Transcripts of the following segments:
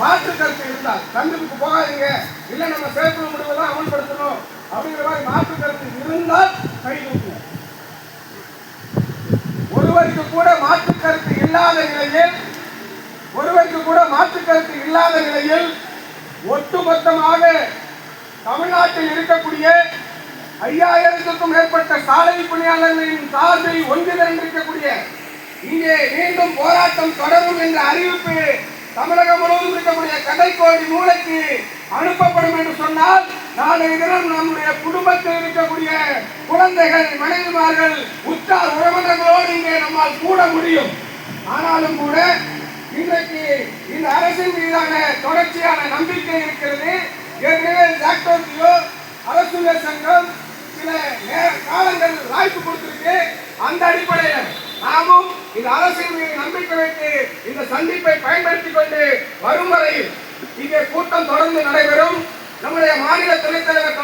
மாற்று கருத்து இருந்தால் சந்திப்புக்கு போகாதீங்க, இல்லை நம்ம செயற்குழு முடிவுதான் அமல்படுத்தணும் அப்படிங்கிற மாதிரி மாற்று கருத்து இருந்தால் கை தூக்குவோம். ஒருவருக்கு கூட மாற்று கருத்து இல்லாத நிலையில் ஒட்டுமொத்தமாக தமிழ்நாட்டில் இருக்கக்கூடிய 5000க்கும் மேற்பட்ட சாலை பணியாளர்களின் சார்பில் ஒன்றிணைந்திருக்கக்கூடிய இங்கே மீண்டும் போராட்டம் தொடரும் என்ற அறிவிப்பு தமிழகம் முழுவதும் இருக்கக்கூடிய கடைக்கோடி மூளைக்கு அனுப்பப்படும் என்று சொன்னால், நாளைய தினம் நம்முடைய குடும்பத்தில் இருக்கக்கூடிய குழந்தைகள், மனைவிமார்கள், உற்றார் உறவினர்களோடு இங்கே நம்மால் கூட முடியும். ஆனாலும் கூட இன்றைக்கு இந்த அரசின் மீதான தொடர்ச்சியான நம்பிக்கை இருக்கிறது. ஏற்கனவே ஜாக்டோஜியோ அரசுகள் சங்கம் சில காலங்கள் வாய்ப்பு கொடுத்திருக்கு. அந்த அடிப்படையில் நாமும் இந்த அரசின் மீது நம்பிக்கை வைத்து இந்த சந்திப்பை பயன்படுத்திக் கொண்டு வரும் வரையில் இங்கே கூட்டம் தொடர்ந்து நடைபெறும். நம்முடைய மாநில துணைத் தலைவர்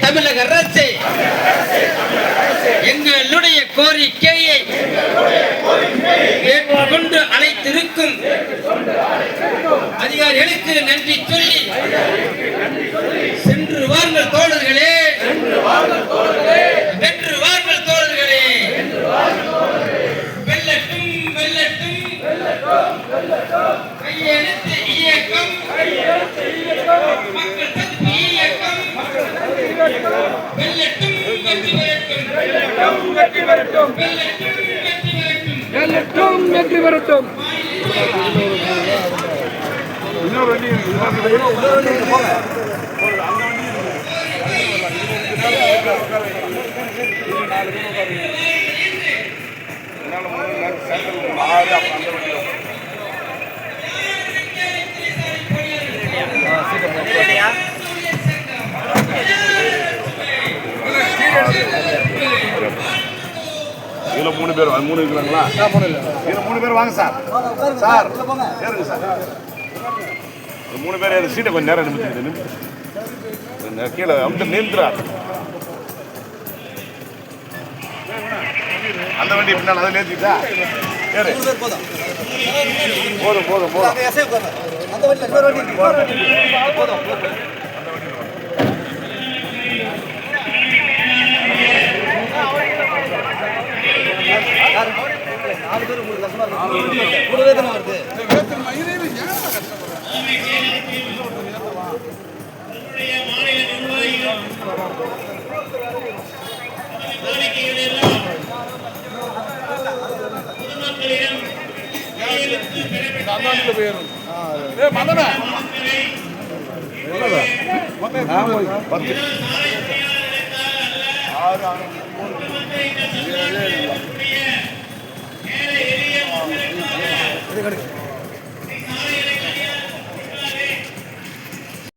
தமிழக அரசே எங்களுடைய கோரிக்கையை ஏற்றுக்கொண்டு அழைத்திருக்கும் அதிகாரிகளுக்கு நன்றி சொல்லி சென்று வாருங்கள் தோழர்களே, வென்று வாருங்கள் தோழர்களே. வெல்லட்டும் கையெழுத்து இயக்கம், மக்கள் தடுப்பு இயக்கம் வெல்லட்டும், வெற்றி பெறட்டும். இன்னொரு வண்டி போங்க. இதுல 3 பேர் 3 இருக்கிறாங்களா? இதுல 3 பேர் வாங்க சார். சார் ஏறுங்க சார். 3 பேர் ஏறு. சீட்டை கொஞ்சம் நேரம் நிமித்து கீழே அமுத்து நிறுத்துறா. அந்த வண்டி பின்னால் அதை நேர்த்திட்டா ஏறு. போதும் மதன